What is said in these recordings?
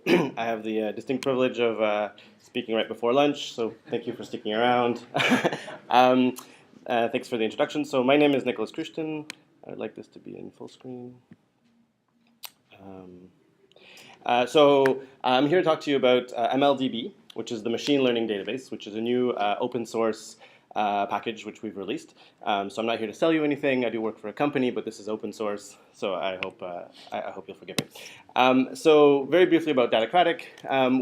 I have the distinct privilege of speaking right before lunch, so thank you for sticking around. um, Thanks for the introduction. So my name is Nicholas Christian. I'd like this to be in full screen. Um, so I'm here to talk to you about MLDB, which is the machine learning database, which is a new open source package which we've released. So I'm not here to sell you anything. I do work for a company, but this is open source, so I hope you'll forgive me. So very briefly about Datacratic.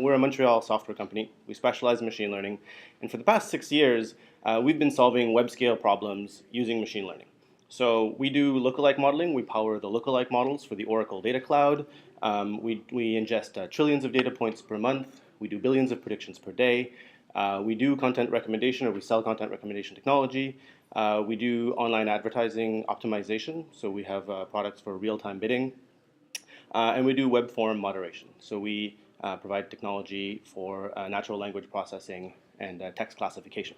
We're a Montreal software company. We specialize in machine learning, and for the past 6 years, we've been solving web scale problems using machine learning. So we do lookalike modeling. We power the lookalike models for the Oracle Data Cloud. We ingest trillions of data points per month. We do billions of predictions per day. We do content recommendation, or we sell content recommendation technology. We do online advertising optimization. So we have products for real-time bidding. And we do web form moderation. So we provide technology for natural language processing and text classification.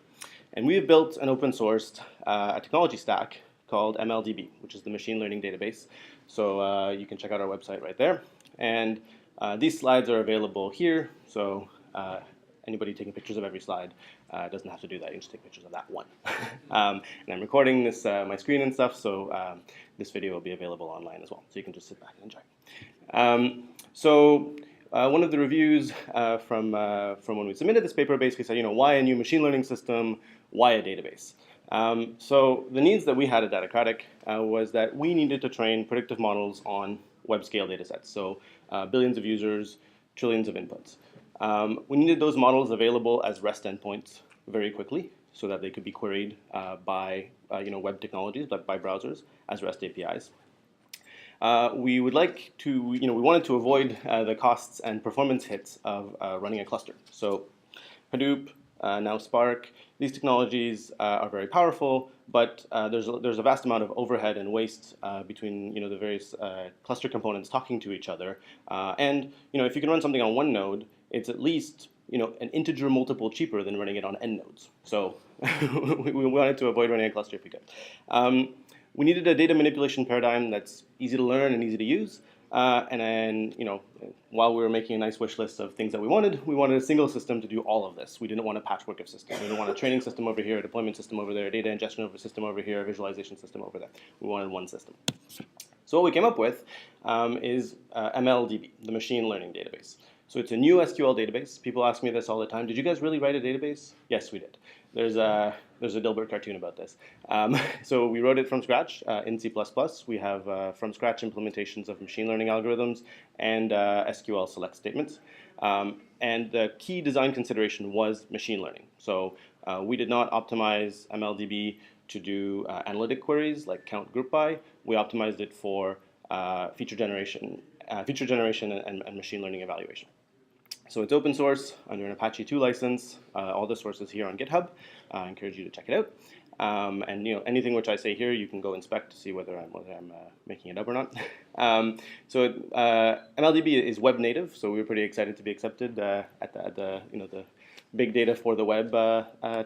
And we have built an open sourced a technology stack called MLDB, which is the machine learning database. So you can check out our website right there. And these slides are available here. So anybody taking pictures of every slide doesn't have to do that. You can just take pictures of that one. And I'm recording this my screen and stuff, so this video will be available online as well. So you can just sit back and enjoy. One of the reviews from when we submitted this paper basically said, why a new machine learning system? Why a database? So the needs that we had at Datacratic was that we needed to train predictive models on web scale data sets, so billions of users, trillions of inputs. We needed those models available as REST endpoints very quickly so that they could be queried by web technologies, by browsers as REST APIs. We wanted to avoid the costs and performance hits of running a cluster. So Hadoop, now Spark, these technologies are very powerful, but there's a vast amount of overhead and waste between the various cluster components talking to each other. And if you can run something on one node, it's at least an integer multiple cheaper than running it on n nodes. So we wanted to avoid running a cluster if we could. We needed a data manipulation paradigm that's easy to learn and easy to use. And then, while we were making a nice wish list of things that we wanted a single system to do all of this. We didn't want a patchwork of systems. We didn't want a training system over here, a deployment system over there, a data ingestion system over here, a visualization system over there. We wanted one system. So what we came up with is MLDB, the machine learning database. So it's a new SQL database. People ask me this all the time. Did you guys really write a database? Yes, we did. There's a Dilbert cartoon about this. So we wrote it from scratch in C++. We have from scratch implementations of machine learning algorithms and SQL select statements. And the key design consideration was machine learning. So we did not optimize MLDB to do analytic queries like count group by. We optimized it for feature generation and machine learning evaluation. So it's open source under an Apache 2 license. All the sources here on GitHub. I encourage you to check it out. And anything which I say here, you can go inspect to see whether I'm making it up or not. MLDB is web native, so we were pretty excited to be accepted at the big data for the web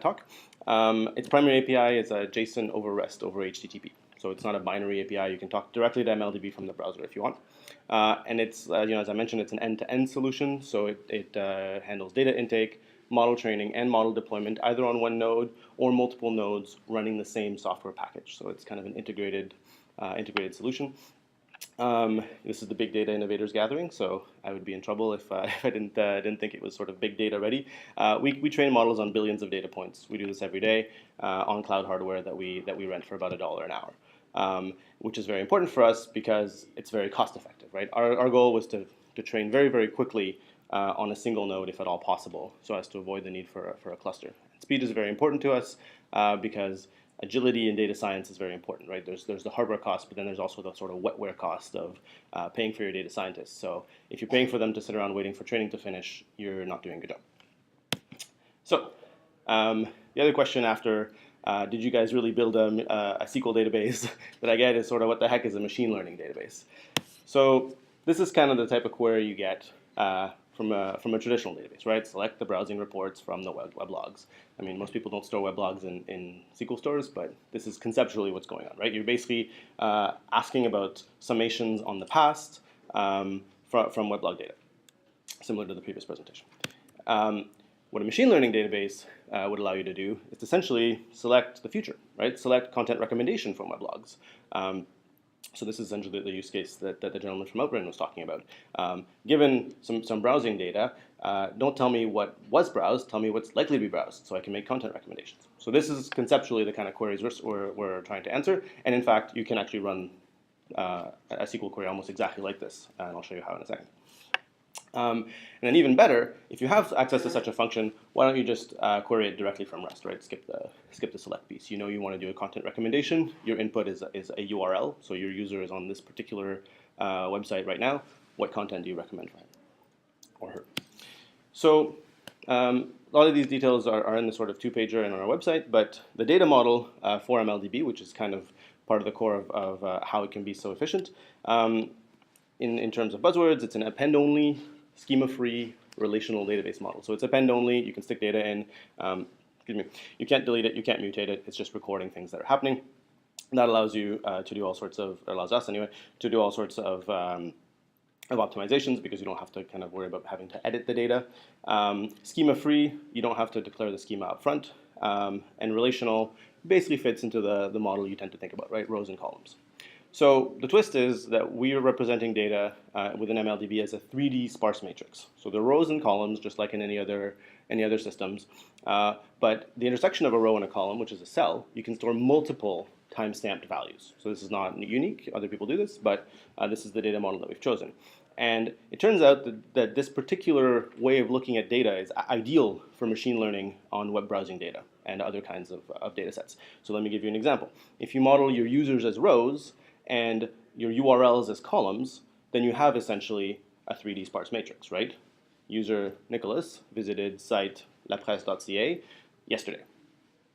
talk. Its primary API is a JSON over REST over HTTP. So it's not a binary API. You can talk directly to MLDB from the browser if you want. And it's, as I mentioned, it's an end-to-end solution. So it handles data intake, model training, and model deployment either on one node or multiple nodes running the same software package. So it's kind of an integrated solution. This is the Big Data Innovators Gathering, so I would be in trouble if I didn't think it was sort of big data ready. We train models on billions of data points. We do this every day on cloud hardware that we rent for about $1 an hour, which is very important for us because it's very cost effective, right? Our goal was to train very, very quickly on a single node, if at all possible, so as to avoid the need for a cluster. And speed is very important to us because agility in data science is very important, right? There's the hardware cost, but then there's also the sort of wetware cost of paying for your data scientists. So if you're paying for them to sit around waiting for training to finish, you're not doing a good job. So the other question after, did you guys really build a SQL database that I get is sort of what the heck is a machine learning database? So this is kind of the type of query you get from a traditional database, right? Select the browsing reports from the weblogs. I mean, most people don't store weblogs in SQL stores, but this is conceptually what's going on, right? You're basically asking about summations on the past from weblog data. similar to the previous presentation. What a machine learning database would allow you to do is essentially select the future, right? Select content recommendation from weblogs. So this is essentially the use case that the gentleman from Outbrain was talking about. Given some browsing data, don't tell me what was browsed, tell me what's likely to be browsed, so I can make content recommendations. So this is conceptually the kind of queries we're trying to answer, and in fact, you can actually run a SQL query almost exactly like this, and I'll show you how in a second. And then even better, if you have access to such a function, why don't you just query it directly from REST, right? Skip the select piece. You know you want to do a content recommendation. Your input is a URL, so your user is on this particular website right now. What content do you recommend for him or her? So a lot of these details are in the sort of two-pager and on our website, but the data model for MLDB, which is kind of part of the core of how it can be so efficient, in terms of buzzwords, it's an append-only, schema-free relational database model. So it's append-only. You can stick data in. Excuse me. You can't delete it. You can't mutate it. It's just recording things that are happening. And that allows you to do all sorts of, or allows us anyway, to do all sorts of optimizations because you don't have to kind of worry about having to edit the data. Schema-free, you don't have to declare the schema up front. And relational basically fits into the model you tend to think about, right? Rows and columns. So the twist is that we are representing data within MLDB as a 3D sparse matrix. So the rows and columns, just like in any other systems, but the intersection of a row and a column, which is a cell, you can store multiple time-stamped values. So this is not unique. Other people do this, but this is the data model that we've chosen. And it turns out that this particular way of looking at data is ideal for machine learning on web browsing data and other kinds of data sets. So let me give you an example. If you model your users as rows, and your URLs as columns, then you have essentially a 3D sparse matrix, right? User Nicholas visited site lapresse.ca yesterday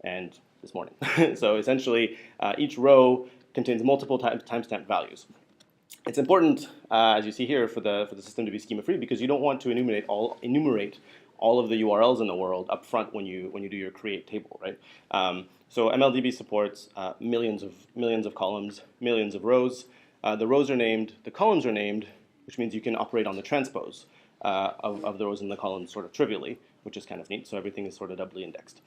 and this morning. So essentially, each row contains multiple timestamp values. It's important, as you see here, for the system to be schema-free because you don't want to enumerate all of the URLs in the world up front when you do your create table, right? So MLDB supports millions of columns, millions of rows. The rows are named, the columns are named, which means you can operate on the transpose of the rows and the columns sort of trivially, which is kind of neat. So everything is sort of doubly indexed.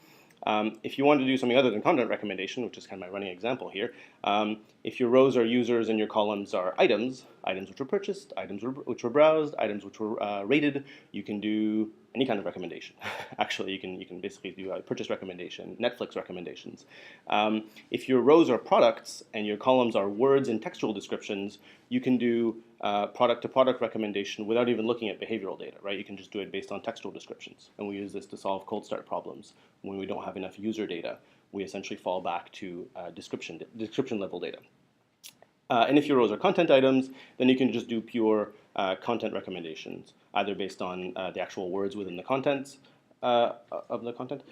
If you want to do something other than content recommendation, which is kind of my running example here, if your rows are users and your columns are items which were purchased, items which were browsed, items which were rated, you can do any kind of recommendation. Actually, you can basically do a purchase recommendation, Netflix recommendations. If your rows are products and your columns are words and textual descriptions, you can do product-to-product recommendation without even looking at behavioral data, right? You can just do it based on textual descriptions. And we use this to solve cold start problems. When we don't have enough user data, we essentially fall back to description level data. And if your rows are content items, then you can just do pure content recommendations, either based on the actual words within the contents of the content,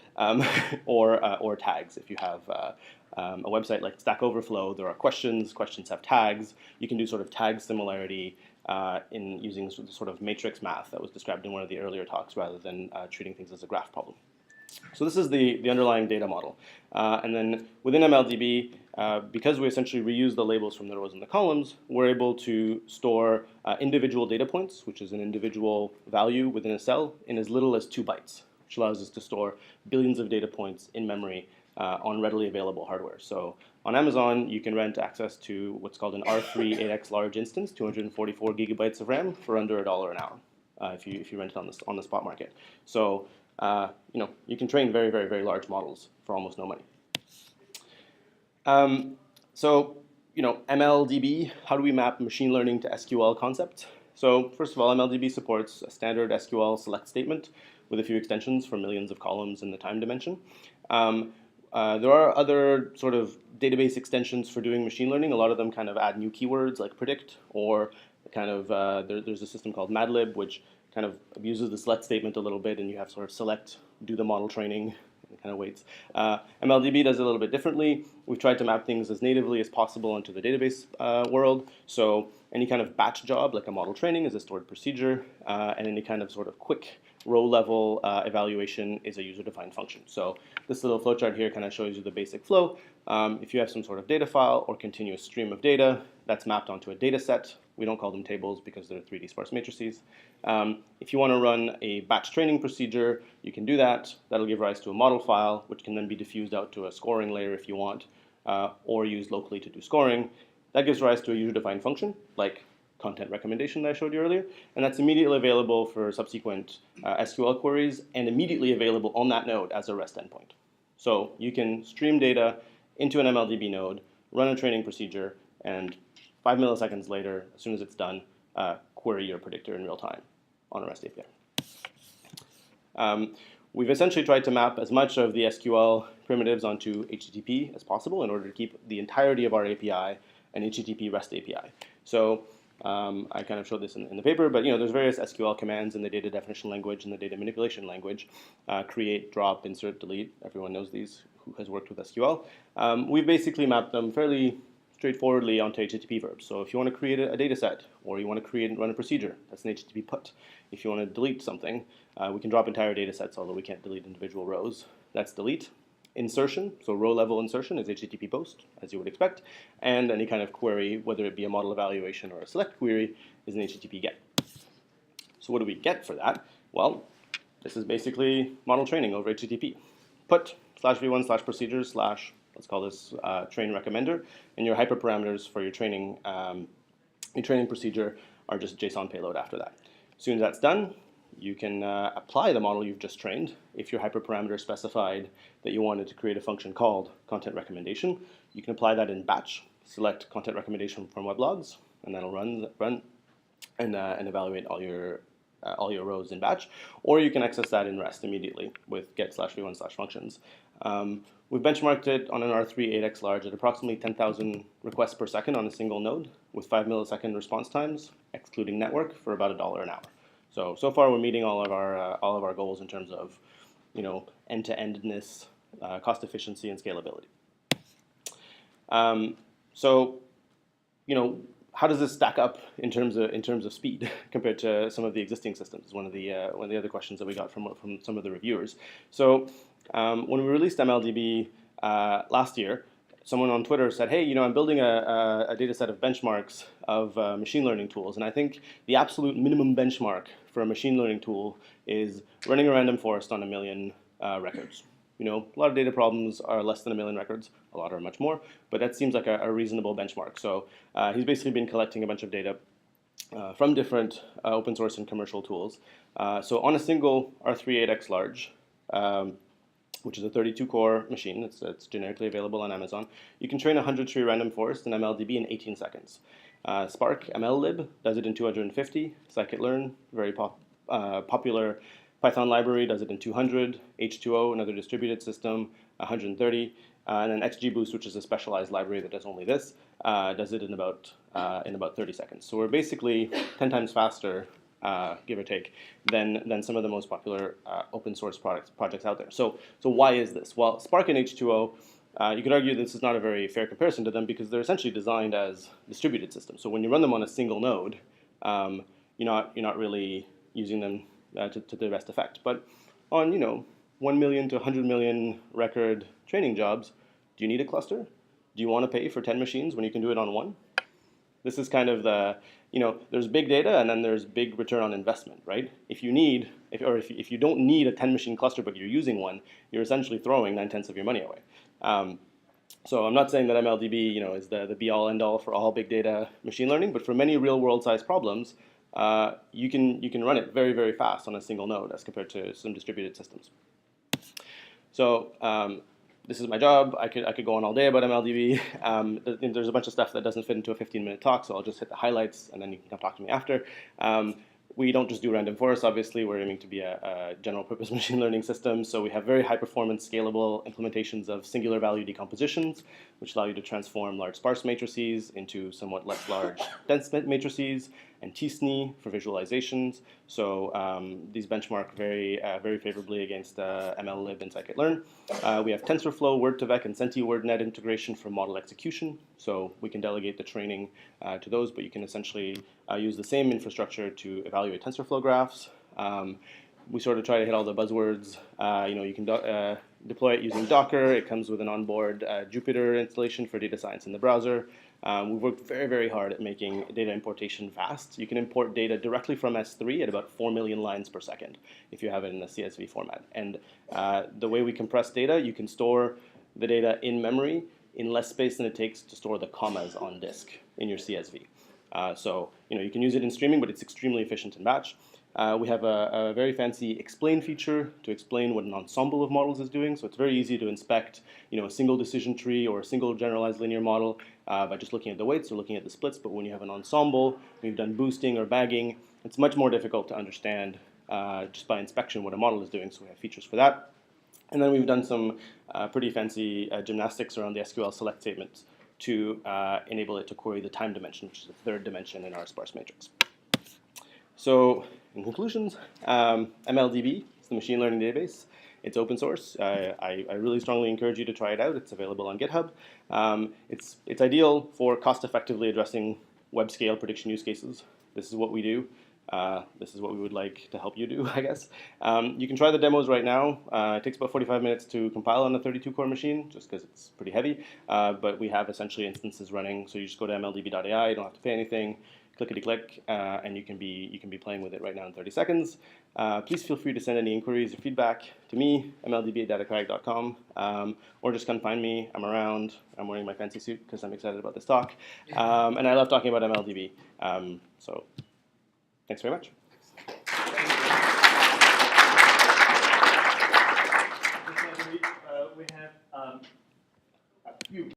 or tags. If you have a website like Stack Overflow, there are questions have tags. You can do sort of tag similarity in using sort of matrix math that was described in one of the earlier talks rather than treating things as a graph problem. So this is the underlying data model. And then within MLDB, because we essentially reuse the labels from the rows and the columns, we're able to store individual data points, which is an individual value within a cell, in as little as 2 bytes, which allows us to store billions of data points in memory on readily available hardware. So on Amazon, you can rent access to what's called an R3 8X large instance, 244 gigabytes of RAM for under $1 an hour if you rent it on the spot market. So you can train very, very, very large models for almost no money. So MLDB, how do we map machine learning to SQL concepts? So first of all, MLDB supports a standard SQL select statement with a few extensions for millions of columns in the time dimension. There are other sort of database extensions for doing machine learning. A lot of them kind of add new keywords like predict, or kind of there's a system called Madlib, which kind of abuses the select statement a little bit, and you have sort of select, do the model training, and kind of waits. MLDB does it a little bit differently. We've tried to map things as natively as possible into the database world. So any kind of batch job, like a model training, is a stored procedure, and any kind of sort of quick row-level evaluation is a user-defined function. So this little flowchart here kind of shows you the basic flow. If you have some sort of data file or continuous stream of data that's mapped onto a data set, we don't call them tables because they're 3D sparse matrices. If you want to run a batch training procedure, you can do that. That'll give rise to a model file, which can then be diffused out to a scoring layer if you want, or used locally to do scoring. That gives rise to a user-defined function, like content recommendation that I showed you earlier, and that's immediately available for subsequent SQL queries and immediately available on that node as a REST endpoint. So you can stream data into an MLDB node, run a training procedure, and 5 milliseconds later, as soon as it's done, query your predictor in real time on a REST API. We've essentially tried to map as much of the SQL primitives onto HTTP as possible in order to keep the entirety of our API an HTTP REST API. So I kind of showed this in the paper, but there's various SQL commands in the data definition language and the data manipulation language. Create, drop, insert, delete. Everyone knows these who has worked with SQL. We've basically mapped them fairly straightforwardly onto HTTP verbs. So if you want to create a data set, or you want to create and run a procedure, that's an HTTP put. If you want to delete something, we can drop entire data sets, although we can't delete individual rows. That's delete. Insertion, so row level insertion is HTTP post, as you would expect, and any kind of query, whether it be a model evaluation or a select query, is an HTTP get. So what do we get for that? Well, this is basically model training over HTTP. Put /v1/procedures/ let's call this train recommender, and your hyperparameters for your training procedure are just JSON payload after that. As soon as that's done, you can apply the model you've just trained. If your hyperparameter specified that you wanted to create a function called content recommendation, you can apply that in batch, select content recommendation from weblogs, and that'll run and evaluate all your rows in batch. Or you can access that in REST immediately with get/v1/functions. We've benchmarked it on an R3 8x large at approximately 10,000 requests per second on a single node with 5 millisecond response times, excluding network, for about $1 an hour. So far we're meeting all of our goals in terms of end-to-endness, cost efficiency, and scalability. How does this stack up in terms of speed compared to some of the existing systems? One of the other questions that we got from some of the reviewers. So when we released MLDB last year, someone on Twitter said, hey, I'm building a data set of benchmarks of machine learning tools, and I think the absolute minimum benchmark for a machine learning tool is running a random forest on 1 million records. A lot of data problems are less than 1 million records. A lot are much more, but that seems like a reasonable benchmark. So he's basically been collecting a bunch of data from different open source and commercial tools. So on a single R3 8x large, which is a 32-core machine, it's generically available on Amazon, you can train a 100-tree random forest in MLDB in 18 seconds. Spark MLlib does it in 250. Scikit-learn, very popular Python library, does it in 200. H2O, another distributed system, 130. And then XGBoost, which is a specialized library that does only this, does it in about 30 seconds. So we're basically 10 times faster, give or take, than some of the most popular open source projects out there. So why is this? Well, Spark and H2O, you could argue this is not a very fair comparison to them because they're essentially designed as distributed systems. So when you run them on a single node, you're not really using them to the best effect. But on 1 million to 100 million record training jobs, do you need a cluster? Do you want to pay for 10 machines when you can do it on one? This is kind of the, there's big data and then there's big return on investment, right? If you don't need a 10 machine cluster but you're using one, you're essentially throwing 9/10 of your money away. So I'm not saying that MLDB is the be all end all for all big data machine learning, but for many real world size problems, you can run it very, very fast on a single node as compared to some distributed systems. So this is my job. I could go on all day about MLDB. There's a bunch of stuff that doesn't fit into a 15-minute talk, so I'll just hit the highlights, and then you can come talk to me after. We don't just do random forests, obviously. We're aiming to be a general-purpose machine learning system, so we have very high-performance, scalable implementations of singular value decompositions, which allow you to transform large sparse matrices into somewhat less large dense matrices, and tsne for visualizations. So these benchmark very favorably against MLlib and scikit-learn. We have TensorFlow, Word2Vec, and SentiWordNet integration for model execution. So we can delegate the training to those, but you can essentially use the same infrastructure to evaluate TensorFlow graphs. we sort of try to hit all the buzzwords. You can deploy it using Docker. It comes with an onboard Jupyter installation for data science in the browser. We've worked very, very hard at making data importation fast. You can import data directly from S3 at about 4 million lines per second if you have it in a CSV format. And the way we compress data, you can store the data in memory in less space than it takes to store the commas on disk in your CSV. So you can use it in streaming, but it's extremely efficient in batch. We have a very fancy explain feature to explain what an ensemble of models is doing. So it's very easy to inspect a single decision tree or a single generalized linear model by just looking at the weights or looking at the splits. But when you have an ensemble, we've done boosting or bagging, it's much more difficult to understand just by inspection what a model is doing. So we have features for that. And then we've done some pretty fancy gymnastics around the SQL select statement to enable it to query the time dimension, which is the third dimension in our sparse matrix. So in conclusions, MLDB is the machine learning database. It's open source. I really strongly encourage you to try it out. It's available on GitHub. It's ideal for cost-effectively addressing web scale prediction use cases. This is what we do. This is what we would like to help you do, I guess. You can try the demos right now. It takes about 45 minutes to compile on a 32-core machine, just because it's pretty heavy. But we have essentially instances running, so you just go to mldb.ai. You don't have to pay anything. Clickety-click, and you can be playing with it right now in 30 seconds. Please feel free to send any inquiries or feedback to me, mldb@datacrag.com, or just come find me. I'm around. I'm wearing my fancy suit because I'm excited about this talk, and I love talking about MLDB. So thanks very much. We have a few